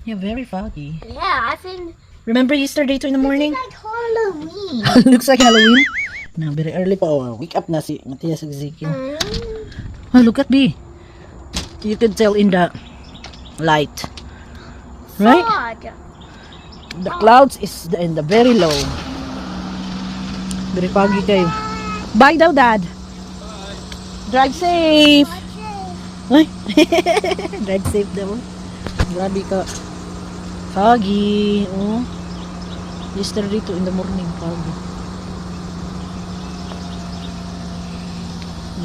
Yeah, very foggy. Yeah, I think Remember yesterday 2 in the morning? it's like Halloween. Looks like Halloween. No, very early pa. Oh, wake up na si Matias Ezekiel. Oh, look at me. You could tell in the light. Right? Fog. The clouds is in the very low. Very foggy kayo. Bye daw, Dad. Drive safe. Ay. Drive safe daw. Grabe ka. Foggy. Oh. Yesterday 2 in the morning. Foggy.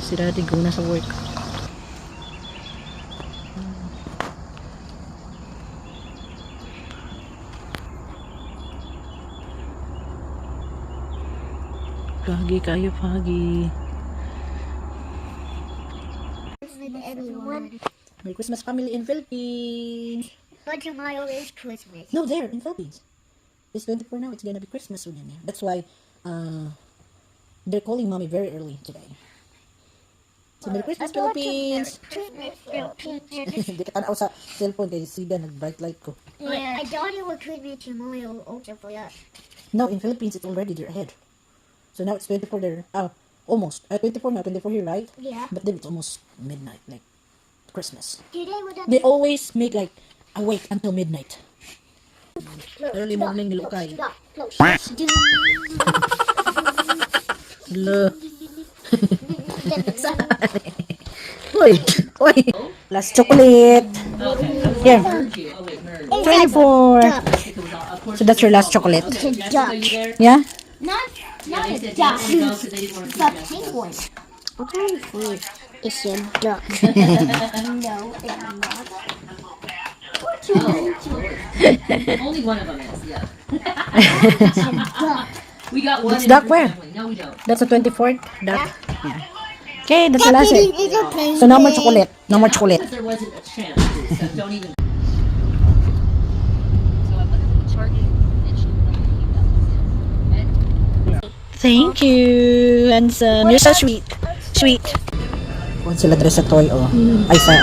Si Daddy go na sa work. Foggy kayo, foggy. Everyone. Merry Christmas family in Philippines. But tomorrow is Christmas. No, there in Philippines. It's 24 now. It's gonna be Christmas soon in there. That's why they're calling mommy very early today. So Merry Christmas Philippines. Hindi ka tanaw sa cellphone kay Sida nag-bright light ko. Yeah, I thought it was Christmas tomorrow also for us. No, in Philippines it's already they're ahead. So now it's 24 there. Almost. 24 now, 24 here, right? Yeah. But then it's almost midnight, like Christmas. Today was They always make like awake until midnight. Early morning ni Lukay. Hello. Oy, oy. Last chocolate. Here. 24. So that's your last chocolate. It's a duck. Yeah? Not a duck. It's a penguin. Okay. It's a duck. No, it's not. Only one of them is, yeah. It's a duck. We got one It's in duck every where? family. No, we don't. That's the 24th. Duck. Yeah. Okay, that's the last It's it. a penguin. So no more chocolate. No more chocolate. Because there wasn't a chance to, so don't even. So I'm looking for Target. Thank you, handsome. You're so sweet. Sweet. Kung sila dress sa toy, oh. Ay, sa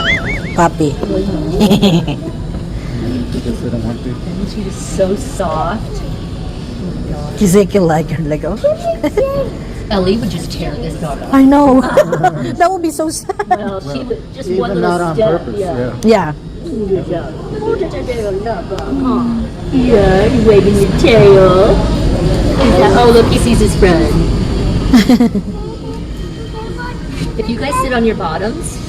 papi. She's so soft. Ezekiel like her, like, oh. Ellie would just tear this dog up. I know. That would be so sad. Well, she would just one Even little not on step. purpose, Yeah. yeah. Yeah. Yeah, you waving your tail. Oh, look, he sees his friend. If you guys sit on your bottoms, I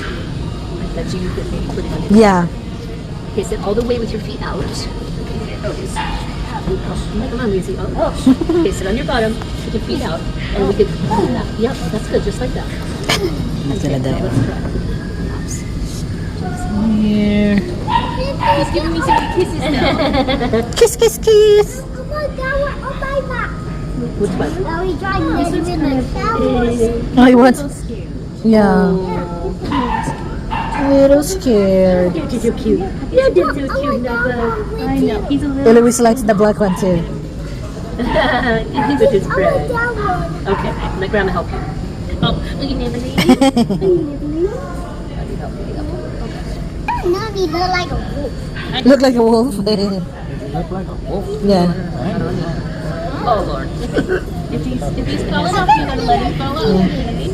bet you could maybe put it on your. Yeah. Okay, sit all the way with your feet out. Oh, yes. Come on, Lucy. Oh. Okay, sit on your bottom, put your feet out, and we could. Yep, that's good, just like that. Sila Now dalawa. let's try. Here. He's giving me so many kisses now. Kiss, kiss, kiss. Oh my God, oh my God. Which one? Now we tried living in the towers. Oh, he wants. Yeah. A little scared. You're so cute. Yeah, that's so cute, Napa. I know. He's a little. Eloise likes the black one too. He's with his Oh my friend. God. Okay, let grandma help you. Oh, look at Emily. Mommy look like a wolf. Look like a wolf. Look like a wolf. Yeah. Oh, Lord. If he's falling off, you're gonna let him fall off. Okay?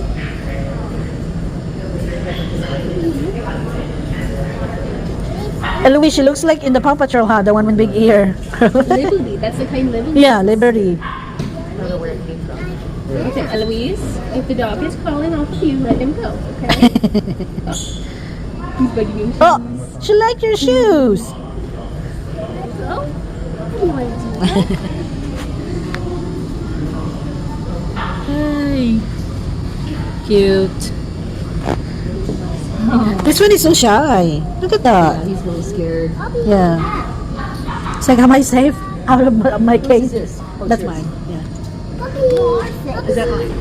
Eloise, she looks like in the Paw Patrol, huh? The one with big ear. Liberty, that's the kind Liberty. Yeah, Liberty. I don't know where it came from. Okay, Eloise, if the dog is crawling off of you, let him go, okay? He's begging you. Oh, she liked your shoes. Oh, Hi. Cute. This one is so shy. Look at that. he's really scared. Yeah. It's like, am I safe out of my case? This. Oh, That's yours. mine. Yeah. Is that mine?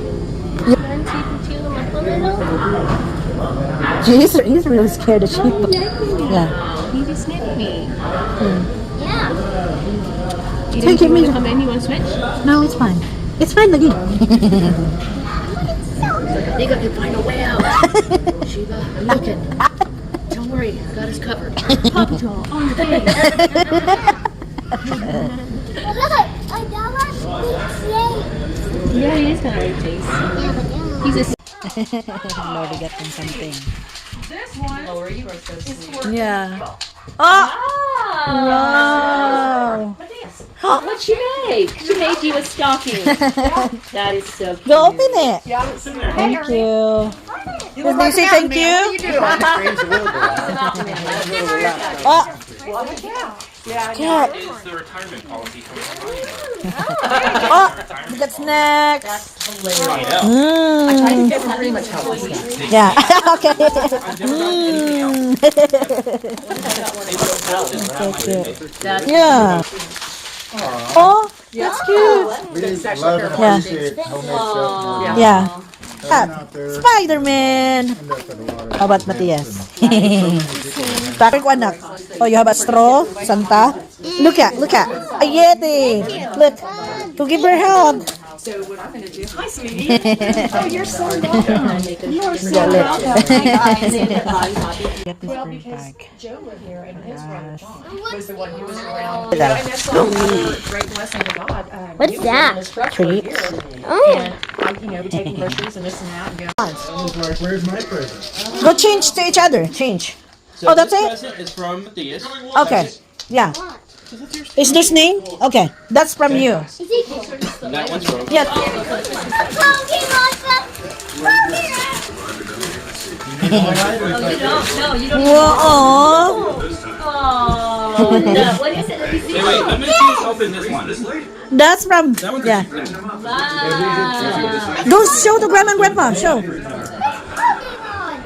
He's really scared of sheep. Yeah. He just sniffed me. Yeah. You Take think it, you want me. to come in? You want to switch? No, it's fine. It's fine again. They got to find a way out. Shiva, I'm looking. Don't worry. worry, got us covered. Paw Patrol on the way. Yeah, he is kind of like Chase. He's a Lord, you got them something. lower. You are so sweet. Yeah. Oh! Wow! What'd she make? She made you a stocking. That is so cute. Go open it. Thank you. Did you say thank you? Oh! Cat. Is the retirement policy coming Oh! We got snacks. Mm. Yeah. Okay. So cute. Yeah. Oh, that's cute. We love and Yeah. appreciate homemade stuff. Yeah. Out there. Spider-Man. And that's for the water. How about Matias? Bakit ko anak? Oh, you have a straw? Santa? Look at. A Yeti. Look. To give her help. So what I'm going to do, hi sweetie. Oh, you're so welcome. You're so Got it. welcome. Get this Well, bird because bag. Joe lived here and his brother John was the one who was around. Look at And that's all the great blessing of God. What's he was that? in his truck for a Treats. year. Oh. And I, be taking groceries and this and that and go. I was like, where's my present? Go change to each other. Change. So Oh, that's this it? present is from Matthias. Okay. Yeah. Is this name? Okay. That's from you. And that one's from. Yeah. No, you don't. Whoa. Oh, no. What is it? Let me see. Hey, wait, let me see you open this one. That's from. That one's Yeah. Wow. Go show the grandma and grandpa. Show.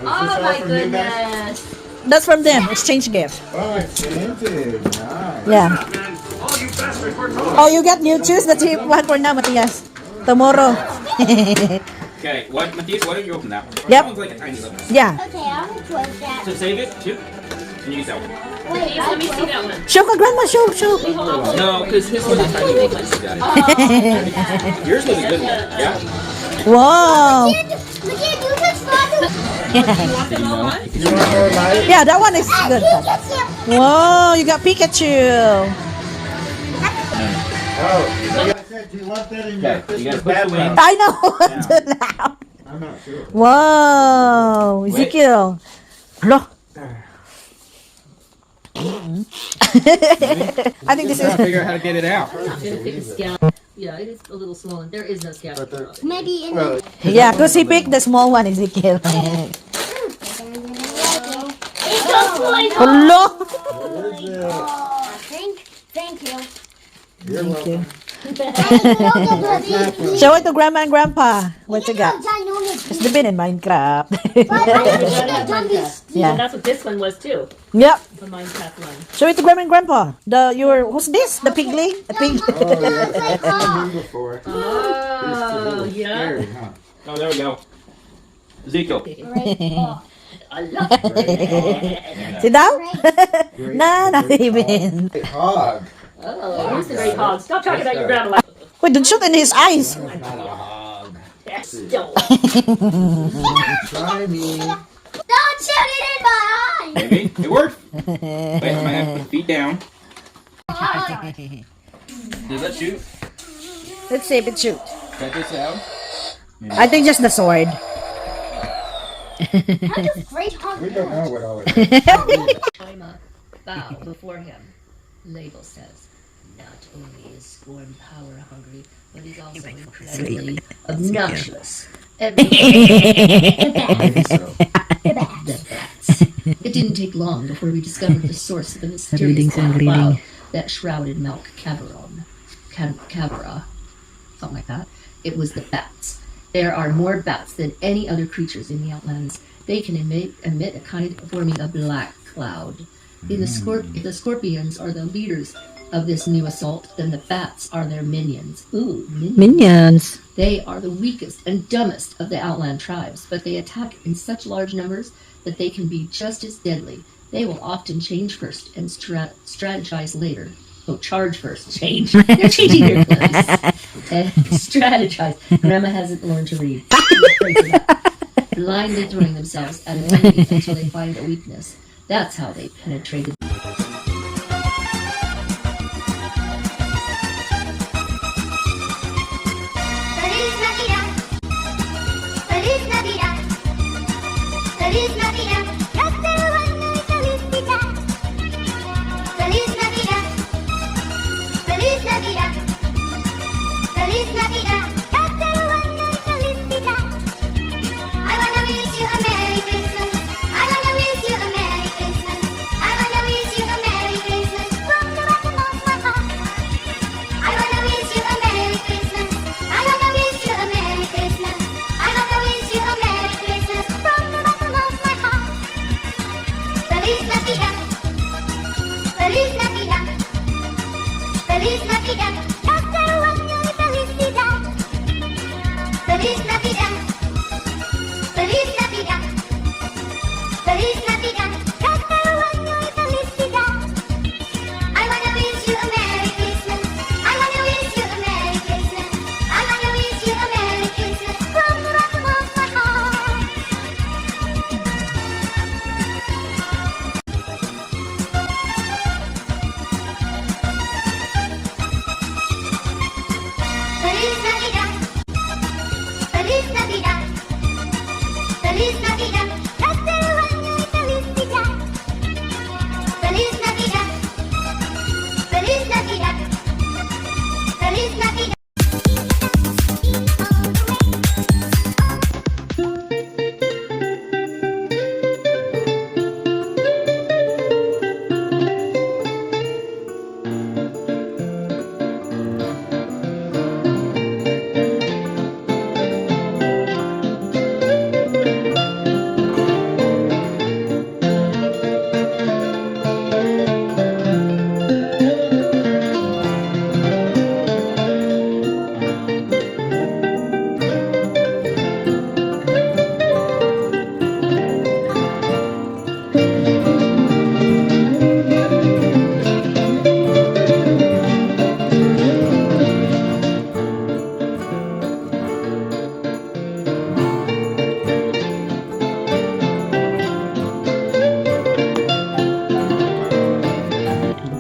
Oh my goodness. That's from them. Exchange gift. Oh, it's scented. Nice. Yeah. Oh, you got new shoes that you want for now, Matias. Tomorrow. Okay, what, Matthias, why don't you open that one? Yep. That one's like a tiny little. Yeah. Okay, I'm gonna close that. So save it, too. And you use that one. Please, let me see that one. Show ka grandma. Show. No, because his was a tiny little one. You got it. Yours was a good one. Yeah. Wow. Look at you can start to. You want more light? Yeah, that one is good. Whoa, you got Pikachu. Oh, I said, do you want that in your Okay, you Christmas gotta push the background? I know. I'm not sure. Wow, Ezekiel. Hello. I think this is. Figure out how to get it out. Yeah, it is a little small. There is no scab. Maybe in Well, Yeah, because he picked the small one, Ezekiel. Hello. where's the... Thank you. You're welcome. Show it to grandma and grandpa. What you got? It's the bin in Minecraft. And Yeah. that's what this one was too. Yep. The Minecraft one. Show it to grandma and grandpa. Who's this? The pigling? The pig. Oh, yeah. I've seen him before. Oh, yeah. Scary, huh? Oh, there we go. Ezekiel. I love it. Sit down. Nah, not even. Hey, hog. Oh, who's the great hog? Stop talking about your grandma. Wait, don't shoot in his eyes. Not a hog. Don't. Try me. Don't shoot it in my eye. Maybe. It worked. Wait, I might have to put feet down. Does that shoot? Let's see if it shoot. Check this out. I think just the sword. Great hug. We don't know what all it is. I'm a bow before him. Label says, not only is Scorn power hungry, but he's also incredibly obnoxious. Maybe so. The bats. It didn't take long before we discovered the source of the mysterious black cloud that shrouded Mount Caveron. Cavera. Something like that. It was the bats. There are more bats than any other creatures in the Outlands. They can emit a kind forming a black cloud. If the scorpions are the leaders of this new assault, then the bats are their minions. Ooh, minions. Minions. They are the weakest and dumbest of the outland tribes, but they attack in such large numbers that they can be just as deadly. They will often change first and strategize later. Oh, charge first, change. They're changing their clothes. And strategize. Grandma hasn't learned to read. Blindly throwing themselves at an enemy until they find a weakness. That's how they penetrated. Feliz Navidad. Feliz Navidad. Feliz Navidad. Castellano felicidad. Feliz Navidad. Feliz Navidad. Feliz Navidad. Castellano felicidad. I wanna wish you a Merry Christmas. I wanna wish you a Merry Christmas. I wanna wish you a Merry Christmas from the bottom of my heart. I wanna wish you a Merry Christmas. I wanna wish you a Merry Christmas. I wanna wish you a Merry Christmas from the bottom of my heart. Feliz Navidad. Feliz Navidad. Feliz Navidad. Castellano felicidad. Feliz Navidad. Feliz Navidad. Feliz Navidad. Castellano felicidad. I wanna wish you a Merry Christmas. I wanna wish you a Merry Christmas. I wanna wish you a Merry Christmas from the bottom of my heart. Feliz Navidad. Feliz Navidad. Feliz Navidad. Castellano felicidad. Feliz Navidad. Feliz Navidad. Feliz Navidad.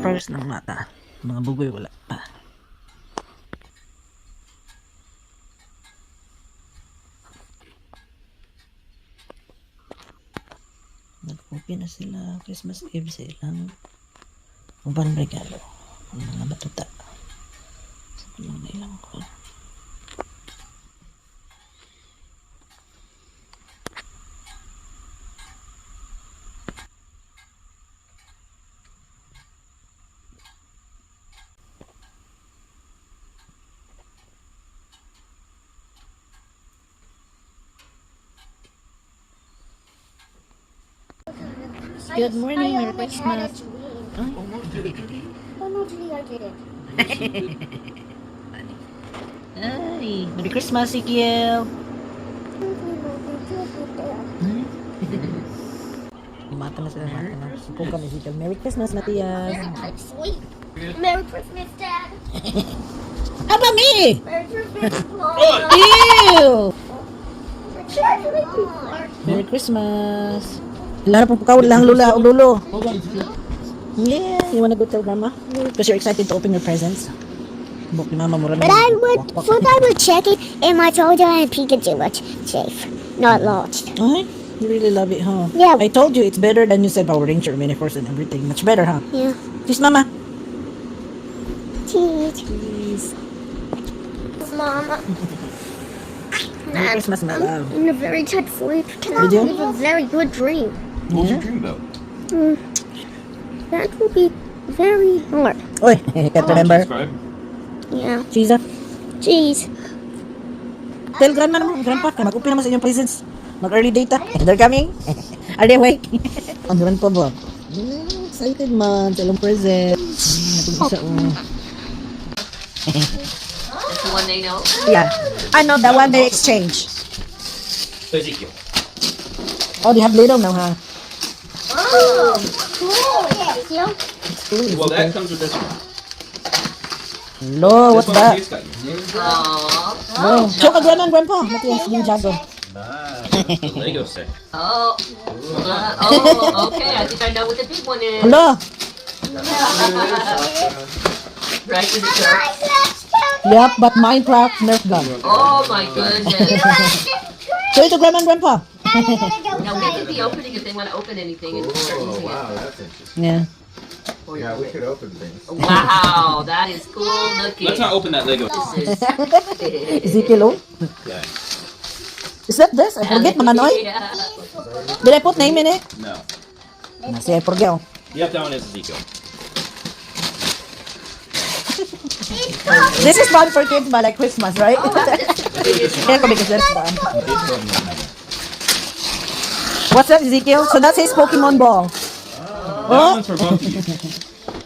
First ng mata. Mga bugoy wala pa. Nag-copy na sila. Christmas Eve silang uban regalo. Ang mga batuta. Sa mga ilang ko. Good morning, Merry Christmas. Ay, Merry Christmas, Ezekiel. Mata na sila, mata na. Sipong kami, Ezekiel. Merry Christmas, Matias. Merry Christmas, Dad. Aba, me! Merry Christmas, Mom. Ew! Merry Christmas. Lara pong pagkawal lang, lula o lulo. Yeah, you wanna go tell grandma? Because you're excited to open your presents. Book ni mama mo rin. But I would check it in my Toader and Pikachu was safe, not lost. Ay, you really love it, huh? Yeah. I told you it's better than you said Power Ranger, Mini Force and everything. Much better, huh? Yeah. Kiss mama. Cheese. Mama. Merry Christmas, my love. In a very tight sleep. Did you? It was a very good dream. What was your dream about? That will be very hard. Oy, can't remember. Describe. Yeah. Cheese up. Cheese. Tell grandma naman, grandpa, ka mag-open naman sa inyong presents. Mag-early data. They're coming. Are they awake? Ang grandpa ba? Excited man sa ilang present. Natug-isa That's the one they know. Yeah. I know, the one they exchange. So Ezekiel. Oh, they have little now, huh? Oh, cool. Yeah. Well, that comes with this one. Hello, what's This one that? Mateus got you. No. Show ka grandma and grandpa. Matias, yung jago. Nice. The Lego set. Oh, okay. I think I know what the big one is. Hello. Right with the shark. Yep, but Minecraft Nerf gun. Oh my goodness. Show it to Grandma and Grandpa. Now we could be opening if they want to open anything and start Oh, using wow, it. that's interesting. Yeah. Yeah, we could open things. Wow, that is cool looking. Let's not open that Lego. This Ezekiel, oh. Yeah. Is that this? I forget, Mananoy. Yeah. Did I put name in it? No. See, I forget. Yep, that one is Ezekiel. This is probably for kids by like Christmas, right? Here ko because there's one. What's that, Ezekiel? So that's his Pokemon ball. That Oh, one's for both of you.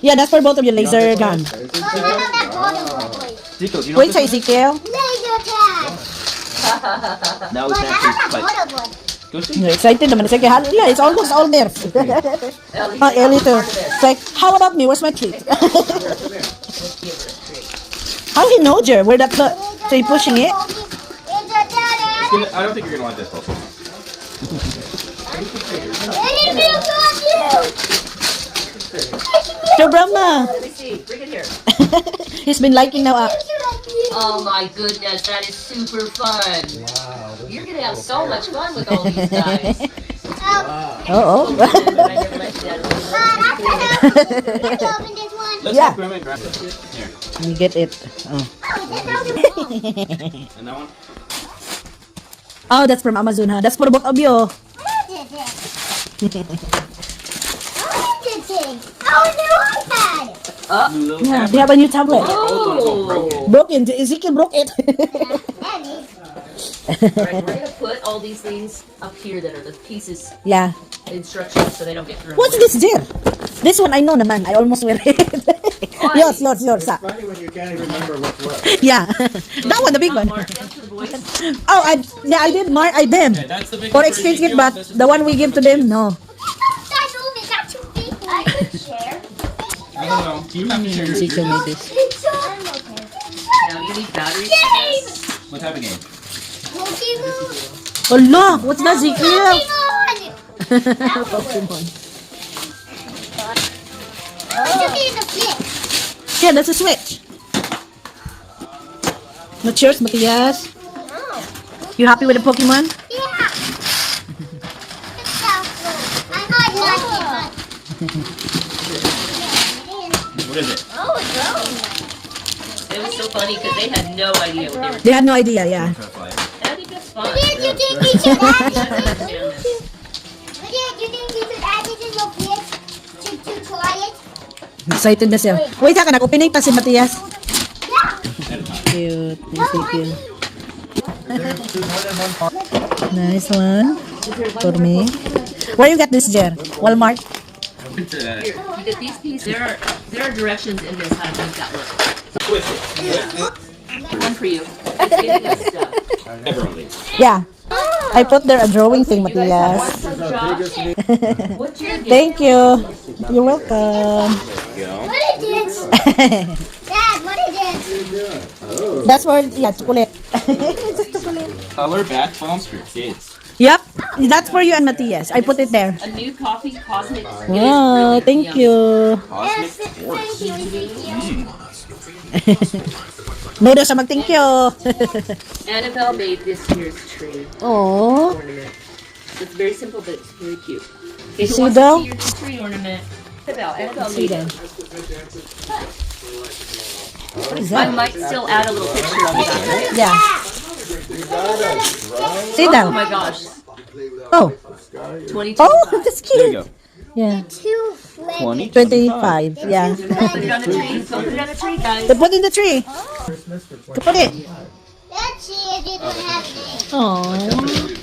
yeah, that's for both of you. Laser gun. Ezekiel, do you know Wait, what say this Ezekiel. is? Now we can actually fight. Go see. You're excited naman. Sige, yeah, it's almost all there. Ellie too. It's like, how about me? Where's my treat? How he know, Jer? Where that the? So you pushing it? I don't think you're gonna want this also. So Brahma. Let me see. Bring it here. He's been liking now. Oh my goodness, that is super fun. Wow. You're gonna have so much fun with all these guys. Oh. I never liked that. Let's Yeah. have Grandma and Grandpa. Here. You get it. Oh. And that one? Oh, that's from Amazon, huh? That's for both of you. New little Yeah, tablet. they have a new tablet. Oh! Broken. Ezekiel broke it. Alright, we're gonna put all these things up here that are the pieces, Yeah. instructions, so they don't get thrown What's away. this, dear? This one I know naman. I almost wear it. yours. Ah. Funny when you can't even remember what's what. Yeah. That one, the big one. Mark them to the boys. Oh, I did. Mark, I did. Okay, that's the big For one exchange Ezekiel. gift, but This is the one we give to them, no. I don't know. Do you have to share your Ezekiel made this. Now you need batteries. What type of game? Oh, look. What's that, Ezekiel? Pokemon. Yeah, that's a Switch. Not yours, Matias? You happy with the Pokemon? What is it? It was so funny because they had no idea what they were They had no idea, yeah. Butterfly. doing. I think that's fun. Excited na siya. Wait, haka, nag-opening pa si Matias. Cute. Thank you. Nice one. For me. Where you got this, Jer? Walmart? Here, you get these pieces. There are directions in this how to make that work. Twist it. One for you. It's getting us stuff. Everyone leaves. Yeah. I put there a drawing thing, You guys have Matias. one for Josh. What's your gift? Thank you. You're welcome. Go. Dad, what is this? That's for, yeah, chocolate. Just chocolate. Color bath bombs for kids. Yep. That's for you and Matias. I put it there. A new coffee cosmic. Oh, thank you. Cosmic Sports. Noodles siya mag-thank you. Annabelle made this year's tree Oh. ornament. It's very simple, but it's very cute. Okay, See who wants though? to see your new tree ornament? Annabelle See made them. it. What is I that? might still add a little picture on the back. Yeah. Sit Oh down. my gosh. Oh. 22. Oh, that's There you cute. go. Yeah. 20. 25. Yeah. Put it on the tree. So put it on the tree, guys. To put in the tree. To put it. Let's see if it will have me. Oh, Okay.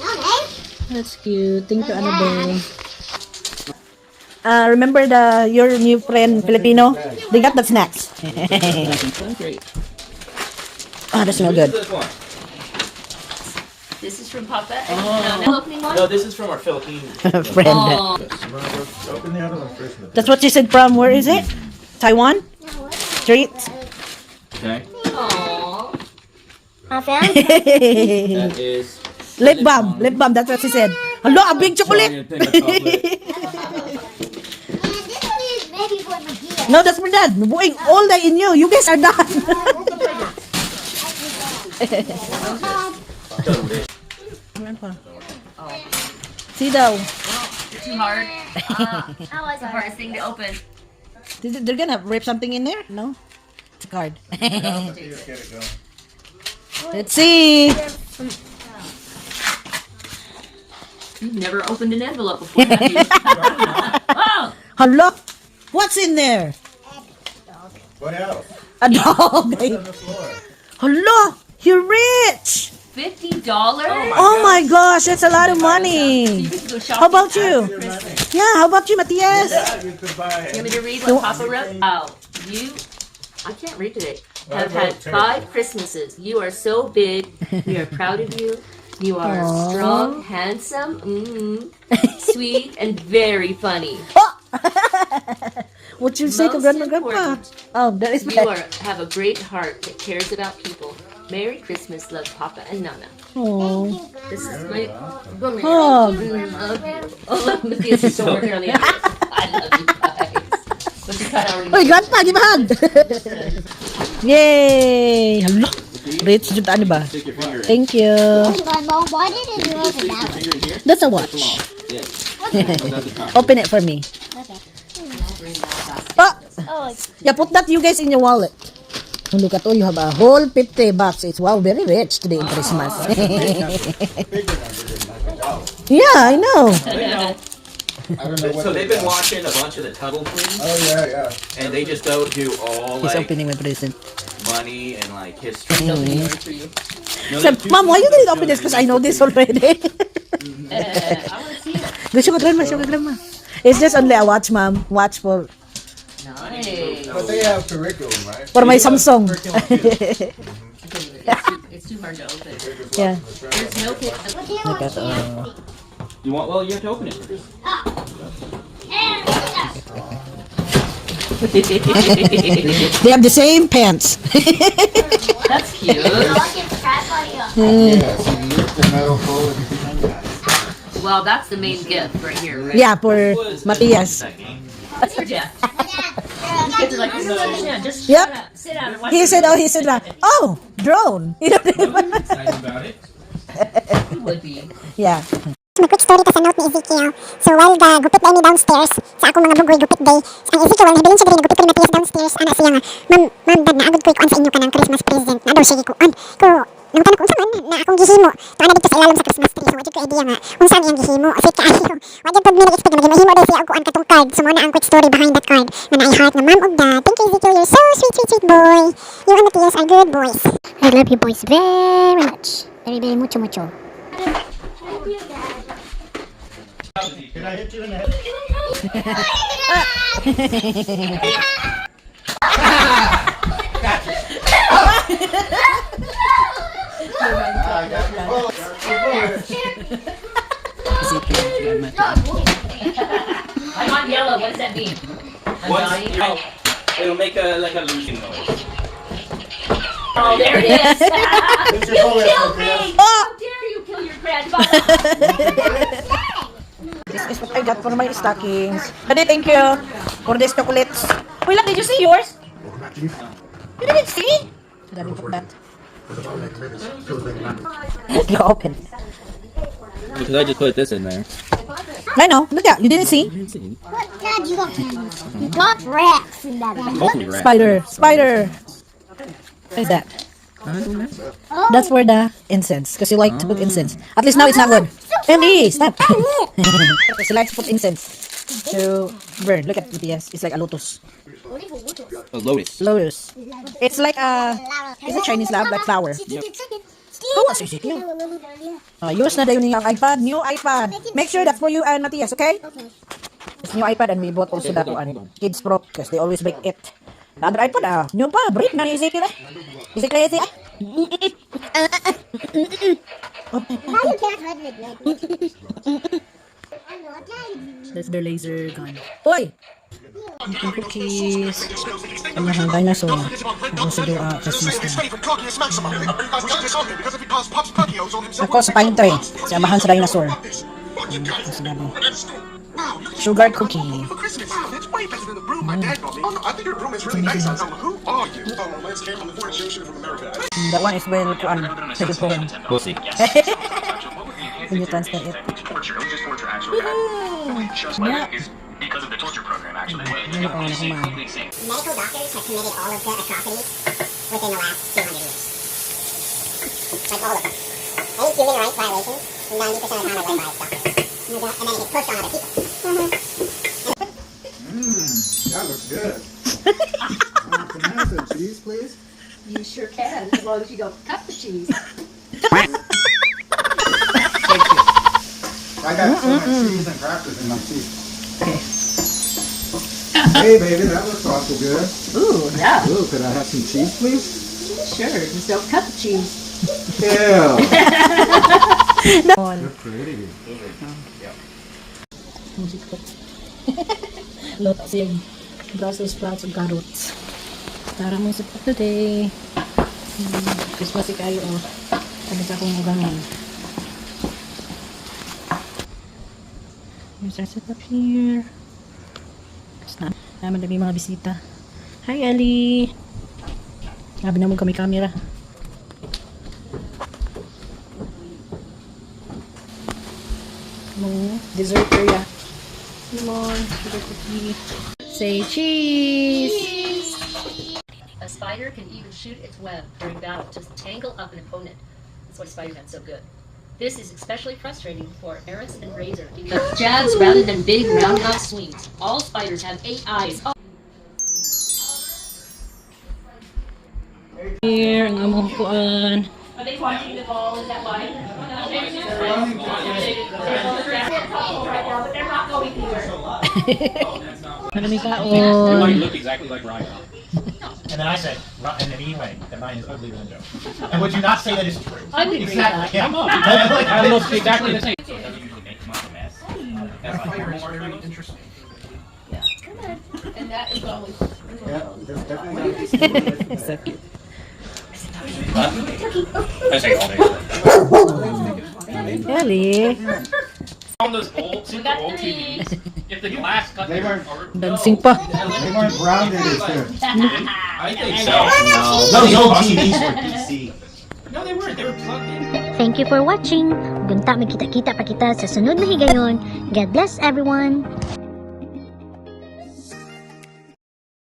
that's cute. Thank you, Annabelle. Remember your new friend Filipino? They got the snacks. Great. Oh, that smells good. This one. This is from Papa. And now opening one. No, this is from our Philippine. Friend. Oh, Open the other one first. That's what she said from, where is it? Taiwan? Street? Okay. aw. I found That is Lip balm. Lip balm. That's what she said. Hello, a big chocolate. Giant thing of chocolate. And this one is maybe for Magia. No, that's for Dad. Buing all that in you. You guys are done. See daw. Too hard. How was The hardest thing to open. They're gonna rip something in there? No? It's a card. Just get it going. Let's see. You've never opened an envelope before, have you? Oh! Hello? What's in there? What else? A dog. What's on the floor? Hello? You're rich. $50? Oh my gosh, that's a lot of money. You get to go shopping How about you? Your money. Yeah, how about you, Matias? Yeah, you could buy You want me it. to read what Papa wrote? Oh, you, I can't read today, have had 5 Christmases. You are so big. We are proud of you. You are Aww. strong, handsome, sweet, and very funny. What you say to Most grandma, grandpa? important. Oh, that is You have a great heart that cares about people. Merry Christmas, love Papa and Nana. Oh. This is my Oh. I love you. Oh, look, Matthias is so working on the other. I love you guys. But you kind of Oy, grandpa, give a hug. Yay! Hello. Rich, jud ano ba? Stick your finger in. Thank you. Mom, why didn't you open Stick your that? finger in here. That's a watch. Yeah. That's the top. Open it for me. Oh, Oh, yeah, put that you guys in your wallet. Oh, look at all, you have a whole 50 bucks. It's wow, very rich today in Christmas. Yeah, I know. I don't know what So they they've been got. watching a bunch of the Tuttle Twins, Oh, yeah, yeah. and they just go to all He's like opening my present. money and like history. for you. No, So, they- Mom, why you didn't open this? Because I know this already. I want to see it. Go show ka, grandma, show ka, grandma. It's just only a watch, Mom. Watch for Nice. But they have curriculum, right? for my Samsung. It's too hard to open. Yeah. There's no kid. what do you Look want? at You want? Well, you have to open it first. They have the same pants. That's cute. I'll get the crap out of you. Yeah, so you lift the metal fold and Well, that's the main gift right here, right? Yeah, for Matias. That's for Jeff. Kids are like, this is what it is. Just Yep. sit down and watch He the said, oh, drone. You know, Excited about it. movie. It would be. yeah. May quick story ta sa note ni Ezekiel. So while gupit na ni downstairs, sa akong mga bugoy gupit day, ang Ezekiel, while nabilin siya diri gupit ko ni Matias downstairs, ana siya nga, ma'am, dad, naagod ko ikuan sa inyo ka ng Christmas present. Na daw siya gikuan. Ko, nang tanong ko, unsa man, na akong gihimo. Tana dito sa ilalim sa Christmas tree. So wajud ko idea nga, unsa iyang gihimo. Kasi kaayo, wajud pag nag-expect na mahimo daw siya og kuan katong card. So mo na ang quick story behind that card. Na naay heart nga, ma'am og dad, thank you Ezekiel, you're so sweet, sweet, sweet boy. You and Matias are good boys. I love you boys very much. Very, very mucho, mucho. Can I hit you in the head? I got your bullet. I'm on yellow. What does that mean? I'm Once dying. you're, it'll make a like a losing noise. Oh, there it is. Here's your bullet, Sophia. How dare you kill your grandfather? This is what I got for my stockings. Daddy, thank you for these chocolates. Wait lang, did you see yours? You didn't see? Daddy, put that. You open. Because I just put this in there. I know. Look at, you didn't see? What? Dad, you got rats in that. Hopefully, right. Spider. What is that? That's for the incense. Because you like to put incense. At least now it's not good. Ellie, stop. Because you like to put incense to burn. Look at Matias. It's like a lotus. A lotus. Lotus. It's like a, it's a Chinese lab, like flower. Oh, what's your CPU? Yours na yun yung iPad. New iPad. Make sure that's for you and Matias, okay? It's new iPad and we bought also that one. Kids Pro because they always break it. The other iPad, new pa. Break na ni Ezekiel eh. Ezekiel, Now you can't hide it. That's their laser gun. Oi! Making cookies. Ang dinosaur. Also do Christmas na. Ako sa pantry. Sa amahan sa dinosaur. Sugar cookie. That one is well taken for him. We'll see. When you transfer it. Yeah. Because of the torture program, actually. Medical doctors have committed all of the atrocities within the last 200 years. Like all of them. Any human rights violations, 90% of the time are led by doctors. And then it gets pushed on other people. That looks good. Can I have some cheese, please? You sure can, as long as you don't cut the cheese. I got so much cheese and crackers in my teeth. Hey, baby, that looks awful good. Ooh, yeah. Ooh, could I have some cheese, please? Sure, just don't cut the cheese. Ew. They're pretty. Look, same. Brussels sprouts and carrots. Para mong soup today. Christmas kayo, oh. Sabi sa akong ugangan. Here's our setup here. Naman may mga bisita. Hi, Ali! Sabi na mo kami camera. Dessert area. Come on, sugar cookie. Say cheese! A spider can even shoot its web during battle to tangle up an opponent. That's why Spider-Man's so good. This is especially frustrating for Eris and Razor because jabs rather than big roundhouse swings. All spiders have 8 eyes. Oh. Here, ang among kuan. Are they watching the ball? Is that why? But they're not going here. Ano may It kaon? might look exactly like Ryan. And then I said, and then anyway, that mine is uglier than Joe. And would you not say that is true? I would agree with that. Yeah. Come on. I look exactly the same. So it doesn't usually make much of a mess. That's very interesting. And that is always. Yeah, there's definitely So cute. I say all day. Ali! On those old, super old TVs, if the glass cut They weren't- Dancing pa. They weren't grounded as good. I think so. Those old TVs were PC. No, they weren't. They were plugged in. Thank you for watching. Gunta, magkita-kita pa kita sa sunod na higayon. God bless everyone.